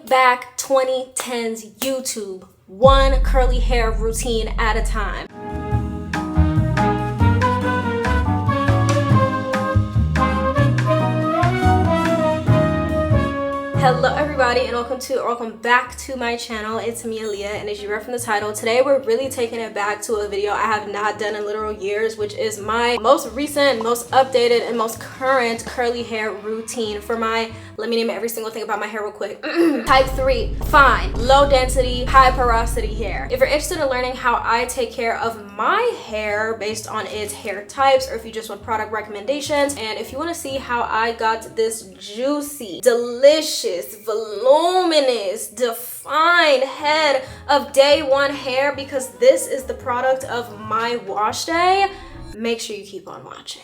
back 2010s YouTube, one curly hair routine at a time. Hello everybody and welcome back to my channel. It's me, Aliyah, and as you read from the title, today we're really taking it back to a video I have not done in literal years, which is my most recent, most updated, and most current curly hair routine for my, let me name every single thing about my hair real quick. Type 3, fine, low density, high porosity hair. If you're interested in learning how I take care of my hair based on its hair types, or if you just want product recommendations, and if you want to see how I got this juicy, delicious, voluminous, defined head of day one hair, because this is the product of my wash day, make sure you keep on watching.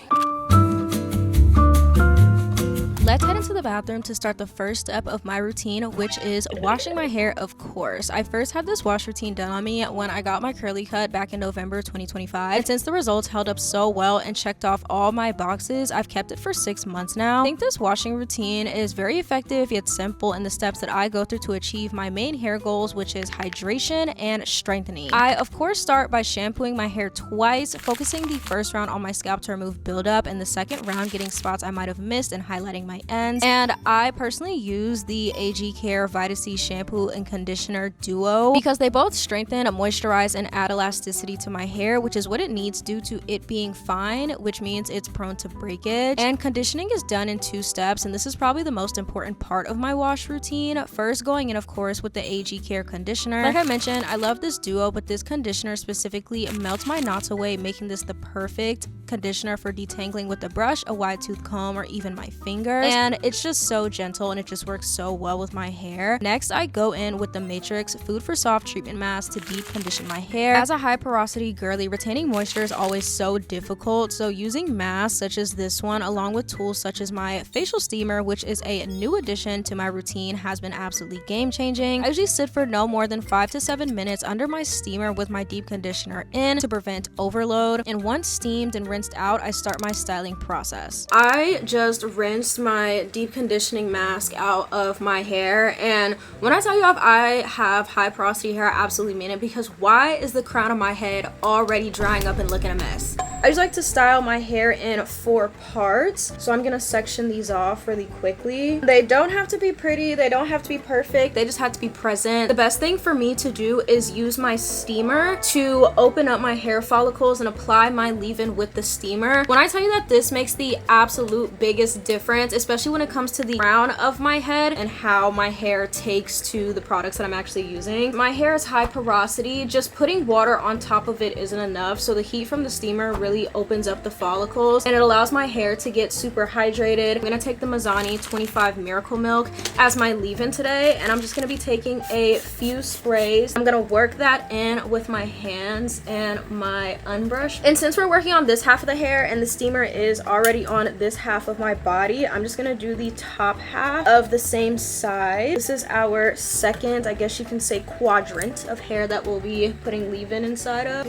Let's head into the bathroom to start the first step of my routine, which is washing my hair, of course. I first had this wash routine done on me when I got my curly cut back in November 2025. And since the results held up so well and checked off all my boxes, I've kept it for 6 months now. I think this washing routine is very effective yet simple in the steps that I go through to achieve my main hair goals, which is hydration and strengthening. I, of course, start by shampooing my hair twice, focusing the first round on my scalp to remove buildup, and the second round getting spots I might have missed and highlighting my ends. And I personally use the AG Care Vita C shampoo and conditioner duo because they both strengthen, moisturize, and add elasticity to my hair, which is what it needs due to it being fine, which means it's prone to breakage. And conditioning is done in 2 steps, and this is probably the most important part of my wash routine. First, going in, of course, with the AG Care conditioner. Like I mentioned, I love this duo, but this conditioner specifically melts my knots away, making this the perfect conditioner for detangling with a brush, a wide tooth comb, or even my fingers. And it's just so gentle and it just works so well with my hair. Next, I go in with the Matrix Food for Soft treatment mask to deep condition my hair. As a high porosity girly, retaining moisture is always so difficult, so using masks such as this one along with tools such as my facial steamer, which is a new addition to my routine, has been absolutely game changing. I usually sit for no more than 5 to 7 minutes under my steamer with my deep conditioner in to prevent overload, and once steamed and rinsed out, I start my styling process. I just rinsed my deep conditioning mask out of my hair, and when I tell you if I have high porosity hair, I absolutely mean it, because why is the crown of my head already drying up and looking a mess? I just like to style my hair in 4 parts, so I'm gonna section these off really quickly. They don't have to be pretty, they don't have to be perfect, they just have to be present. The best thing for me to do is use my steamer to open up my hair follicles and apply my leave-in with the steamer. When I tell you that this makes the absolute biggest difference, especially when it comes to the crown of my head and how my hair takes to the products that I'm actually using. My hair is high porosity, just putting water on top of it isn't enough, so the heat from the steamer really opens up the follicles and it allows my hair to get super hydrated. I'm gonna take the Mizani 25 Miracle Milk as my leave-in today, and I'm just gonna be taking a few sprays. I'm gonna work that in with my hands and my unbrush. And since we're working on this half of the hair and the steamer is already on this half of my body, I'm just gonna do the top half of the same side. This is our second, I guess you can say, quadrant of hair that we'll be putting leave-in inside of.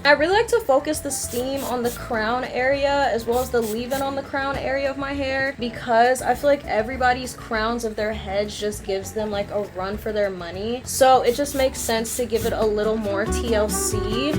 I really like to focus the steam on the crown area as well as the leave-in on the crown area of my hair, because I feel like everybody's crowns of their heads just gives them like a run for their money, so it just makes sense to give it a little more TLC.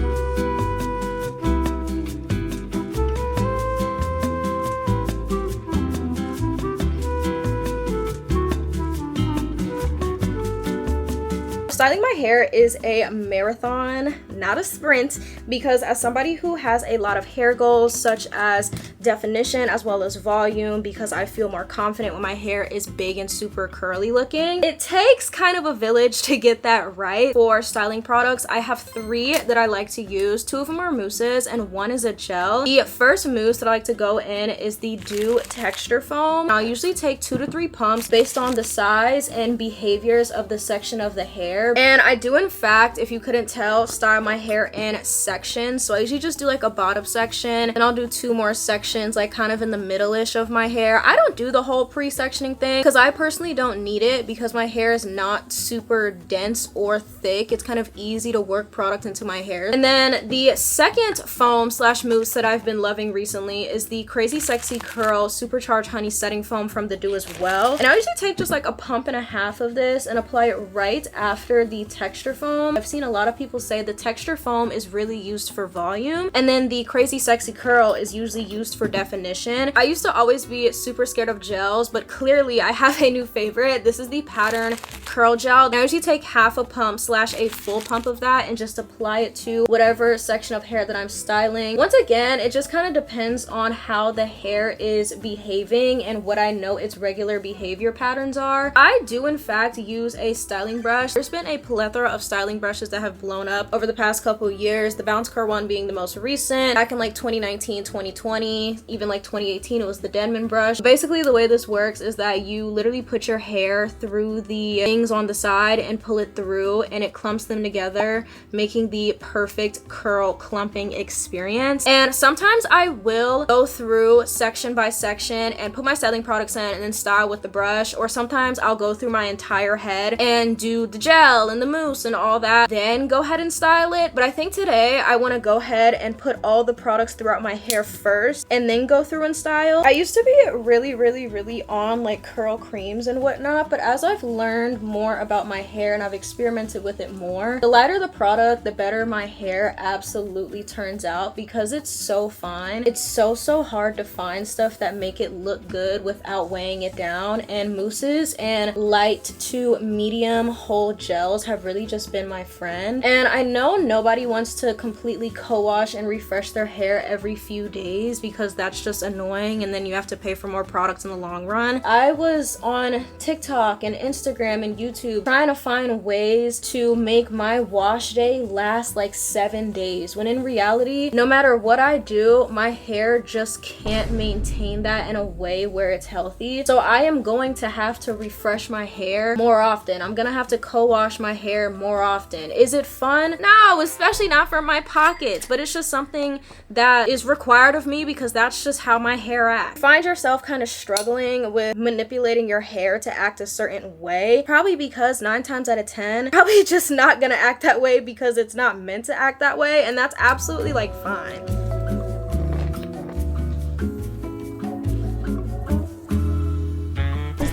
Styling my hair is a marathon, not a sprint, because as somebody who has a lot of hair goals such as definition as well as volume, because I feel more confident when my hair is big and super curly looking, it takes kind of a village to get that right. For styling products, I have 3 that I like to use. 2 of them are mousses and 1 is a gel. The first mousse that I like to go in is the Dew Texture Foam. I'll usually take 2 to 3 pumps based on the size and behaviors of the section of the hair. And I do, in fact, if you couldn't tell, style my hair in sections. So I usually just do like a bottom section, and I'll do 2 more sections sections like kind of in the middle-ish of my hair. I don't do the whole pre-sectioning thing because I personally don't need it because my hair is not super dense or thick. It's kind of easy to work product into my hair. And then the second foam slash mousse that I've been loving recently is the Crazy Sexy Curl Supercharged Honey Setting Foam from the Do as well. And I usually take just like a pump and a half of this and apply it right after the texture foam. I've seen a lot of people say the texture foam is really used for volume, and then the Crazy Sexy Curl is usually used for definition. I used to always be super scared of gels, but clearly I have a new favorite. This is the Pattern Curl Gel. I usually take half a pump slash a full pump of that and just apply it to whatever section of hair that I'm styling. Once again, it just kind of depends on how the hair is behaving and what I know its regular behavior patterns are. I do in fact use a styling brush. There's been a plethora of styling brushes that have blown up over the past couple years, the Bounce Curl one being the most recent. Back in like 2019, 2020, even like 2018, it was the Denman brush. Basically, the way this works is that you literally put your hair through the things on the side and pull it through, and it clumps them together, making the perfect curl clumping experience. And sometimes I will go through section by section and put my styling products in and then style with the brush, or sometimes I'll go through my entire head and do the gel and the mousse and all that, then go ahead and style it. But I think today I want to go ahead and put all the products throughout my hair first and then go through and style. I used to be really on like curl creams and whatnot, but as I've learned more about my hair and I've experimented with it more, the lighter the product, the better my hair absolutely turns out, because it's so fine. It's so hard to find stuff that make it look good without weighing it down, and mousses and light to medium whole gels have really just been my friend. And I know nobody wants to completely co-wash and refresh their hair every few days because that's just annoying, and then you have to pay for more products in the long run. I was on TikTok and Instagram and YouTube trying to find ways to make my wash day last like 7 days, when in reality, no matter what I do, my hair just can't maintain that in a way where it's healthy. So I am going to have to refresh my hair more often. I'm gonna have to co-wash my hair more often. Is it fun? No, especially not for my pockets, but it's just something that is required of me because that's just how my hair acts. Find yourself kind of struggling with manipulating your hair to act a certain way, probably because 9 times out of 10, probably just not gonna act that way because it's not meant to act that way, and that's absolutely like fine.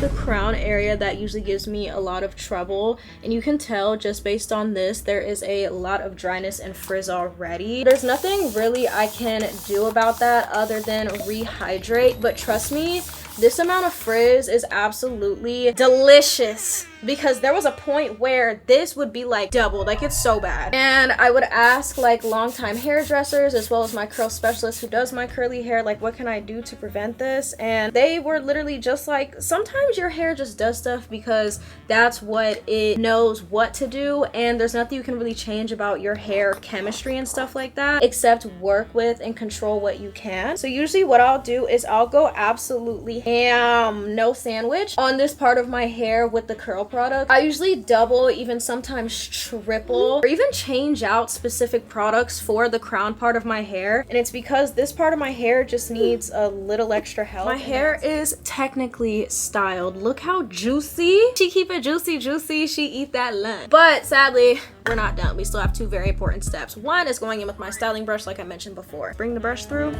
The crown area that usually gives me a lot of trouble, and you can tell just based on this there is a lot of dryness and frizz already. There's nothing really I can do about that other than rehydrate, but trust me, this amount of frizz is absolutely delicious, because there was a point where this would be like doubled, like it's so bad. And I would ask like longtime hairdressers as well as my curl specialist who does my curly hair, like what can I do to prevent this? And they were literally just like, sometimes your hair just does stuff because that's what it knows what to do, and there's nothing you can really change about your hair chemistry and stuff like that except work with and control what you can. So usually what I'll do is I'll go absolutely ham, no sandwich, on this part of my hair with the curl product. I usually double, even sometimes triple, or even change out specific products for the crown part of my hair, and it's because this part of my hair just needs a little extra help. My hair is technically styled. Look how juicy. She keep it juicy, she eat that lunch. But sadly, we're not done. We still have 2 very important steps. One is going in with my styling brush like I mentioned before. Bring the brush through,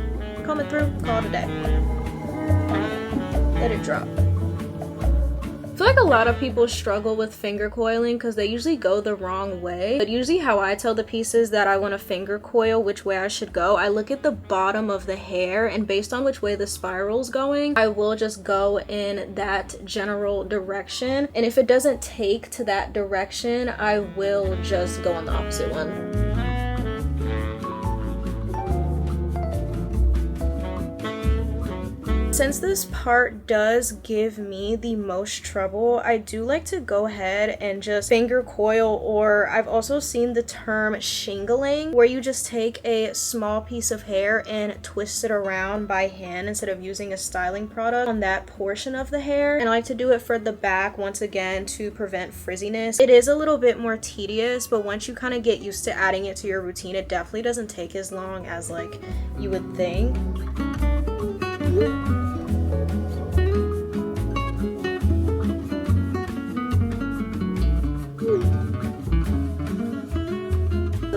comb it through, call it a day. Let it drop. I feel like a lot of people struggle with finger coiling because they usually go the wrong way. But usually how I tell the pieces that I want to finger coil which way I should go, I look at the bottom of the hair, and based on which way the spiral's going, I will just go in that general direction. And if it doesn't take to that direction, I will just go on the opposite one. Since this part does give me the most trouble, I do like to go ahead and just finger coil, or I've also seen the term shingling, where you just take a small piece of hair and twist it around by hand instead of using a styling product on that portion of the hair. And I like to do it for the back once again to prevent frizziness. It is a little bit more tedious, but once you kind of get used to adding it to your routine, it definitely doesn't take as long as like you would think. To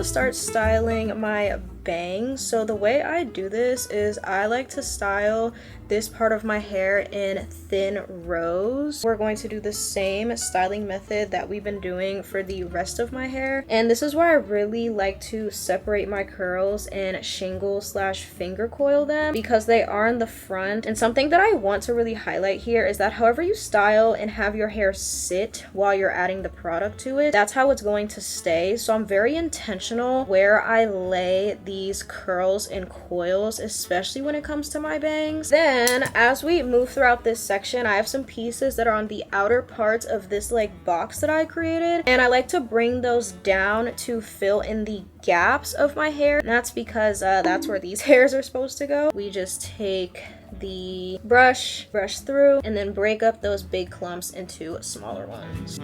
start styling my bangs, so the way I do this is I like to style this part of my hair in thin rows. We're going to do the same styling method that we've been doing for the rest of my hair, and this is where I really like to separate my curls and shingle slash finger coil them because they are in the front. And something that I want to really highlight here is that however you style and have your hair sit while you're adding the product to it, that's how it's going to stay. So I'm very intentional where I lay these curls and coils, especially when it comes to my bangs. Then as we move throughout this section, I have some pieces that are on the outer parts of this like box that I created, and I like to bring those down to fill in the gaps of my hair. And that's because that's where these hairs are supposed to go. We just take the brush through and then break up those big clumps into smaller ones.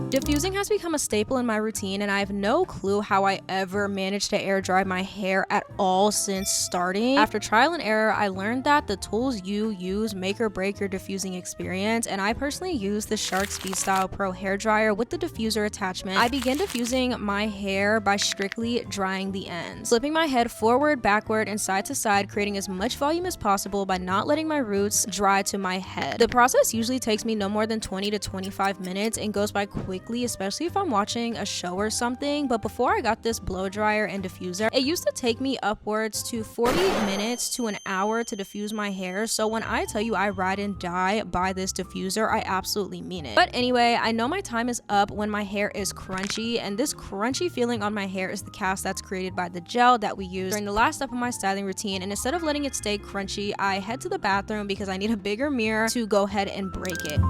Diffusing has become a staple in my routine, and I have no clue how I ever managed to air dry my hair at all since starting. After trial and error, I learned that the tools you use make or break your diffusing experience, and I personally use the Shark Speed Style Pro hair dryer with the diffuser attachment. I begin diffusing my hair by strictly drying the ends, flipping my head forward, backward, and side to side, creating as much volume as possible by not letting my roots dry to my head. The process usually takes me no more than 20 to 25 minutes and goes by quickly, especially if I'm watching a show or something. But before I got this blow dryer and diffuser, it used to take me upwards to 40 minutes to an hour to diffuse my hair. So when I tell you I ride and die by this diffuser, I absolutely mean it. But anyway, I know my time is up when my hair is crunchy, and this crunchy feeling on my hair is the cast that's created by the gel that we use during the last step of my styling routine. And instead of letting it stay crunchy, I head to the bathroom because I need a bigger mirror to go ahead and break it.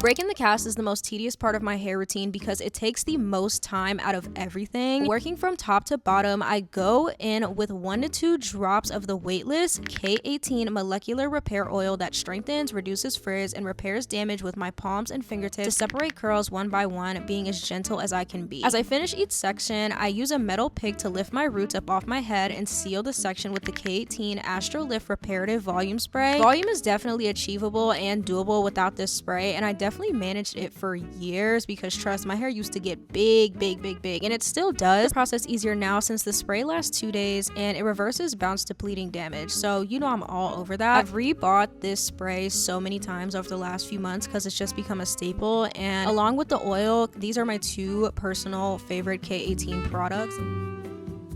Breaking the cast is the most tedious part of my hair routine because it takes the most time out of everything. Working from top to bottom, I go in with 1 to 2 drops of the weightless K18 molecular repair oil that strengthens, reduces frizz, and repairs damage with my palms and fingertips to separate curls one by one, being as gentle as I can be. As I finish each section, I use a metal pick to lift my roots up off my head and seal the section with the K18 Astro Lift Reparative Volume Spray. Volume is definitely achievable and doable without this spray, and I definitely managed it for years because trust, my hair used to get big, and it still does. The process easier now since the spray lasts 2 days and it reverses bounce depleting damage, so you know I'm all over that. I've rebought this spray so many times over the last few months because it's just become a staple, and along with the oil, these are my 2 personal favorite K18 products.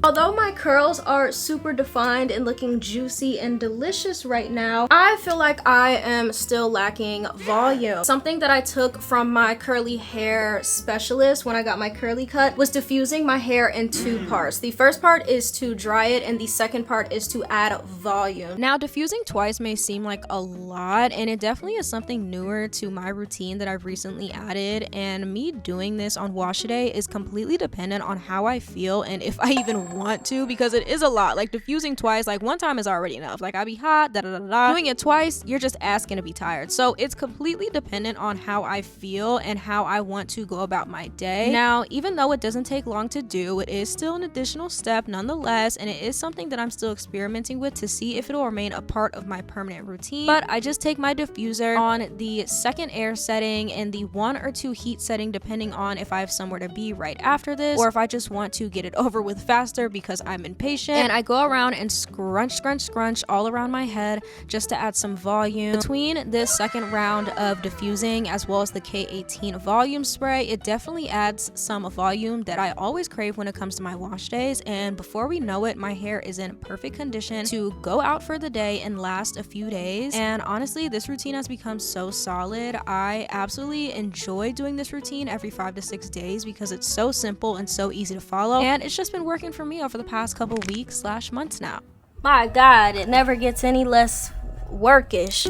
Although my curls are super defined and looking juicy and delicious right now, I feel like I am still lacking volume. Something that I took from my curly hair specialist when I got my curly cut was diffusing my hair in 2 parts. The first part is to dry it, and the second part is to add volume. Now, diffusing twice may seem like a lot, and it definitely is something newer to my routine that I've recently added, and me doing this on wash day is completely dependent on how I feel and if I even want to, because it is a lot. Like diffusing twice, like one time is already enough. Like I be hot, doing it twice, you're just asking to be tired. So it's completely dependent on how I feel and how I want to go about my day. Now, even though it doesn't take long to do, it is still an additional step nonetheless, and it is something that I'm still experimenting with to see if it'll remain a part of my permanent routine. But I just take my diffuser on the second air setting and the 1 or 2 heat setting, depending on if I have somewhere to be right after this, or if I just want to get it over with faster because I'm impatient. And I go around and scrunch all around my head just to add some volume. Between this second round of diffusing as well as the K18 volume spray, it definitely adds some volume that I always crave when it comes to my wash days, and before we know it, my hair is in perfect condition to go out for the day and last a few days. And honestly, this routine has become so solid. I absolutely enjoy doing this routine every 5 to 6 days because it's so simple and so easy to follow, and it's just been working for me over the past couple weeks / months now. My God, it never gets any less workish.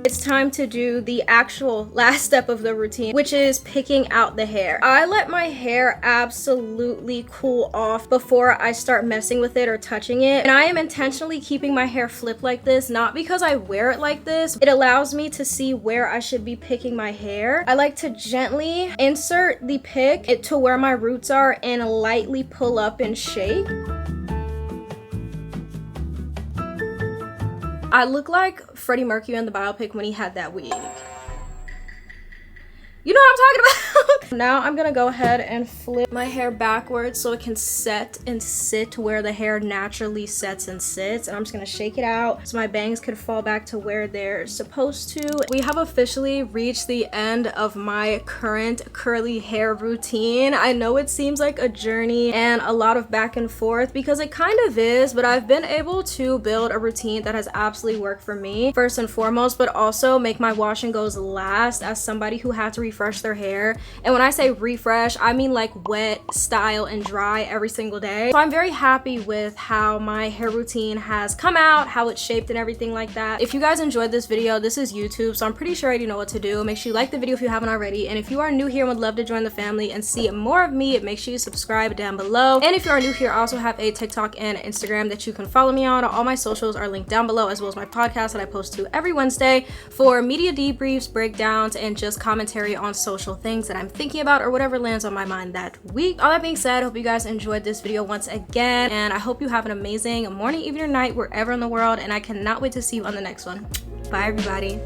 it's time to do the actual last step of the routine, which is picking out the hair. I let my hair absolutely cool off before I start messing with it or touching it. And I am intentionally keeping my hair flipped like this, not because I wear it like this. It allows me to see where I should be picking my hair. I like to gently insert the pick to where my roots are and lightly pull up and shake. I look like Freddie Mercury in the biopic when he had that wig. You know what I'm talking about? Now I'm gonna go ahead and flip my hair backwards so it can set and sit where the hair naturally sets and sits. And I'm just gonna shake it out so my bangs could fall back to where they're supposed to. We have officially reached the end of my current curly hair routine. I know it seems like a journey and a lot of back and forth, because it kind of is, but I've been able to build a routine that has absolutely worked for me, first and foremost, but also make my wash and goes last as somebody who had to refresh their hair. And when I say refresh, I mean like wet, style, and dry every single day. So I'm very happy with how my hair routine has come out, how it's shaped and everything like that. If you guys enjoyed this video, this is YouTube, so I'm pretty sure I already know what to do. Make sure you like the video if you haven't already. And if you are new here and would love to join the family and see more of me, make sure you subscribe down below. And if you are new here, I also have a TikTok and Instagram that you can follow me on. All my socials are linked down below, as well as my podcast that I post to every Wednesday for media debriefs, breakdowns, and just commentary on social things that I'm thinking about or whatever lands on my mind that week. All that being said, I hope you guys enjoyed this video once again, and I hope you have an amazing morning, evening, or night wherever in the world, and I cannot wait to see you on the next one. Bye everybody.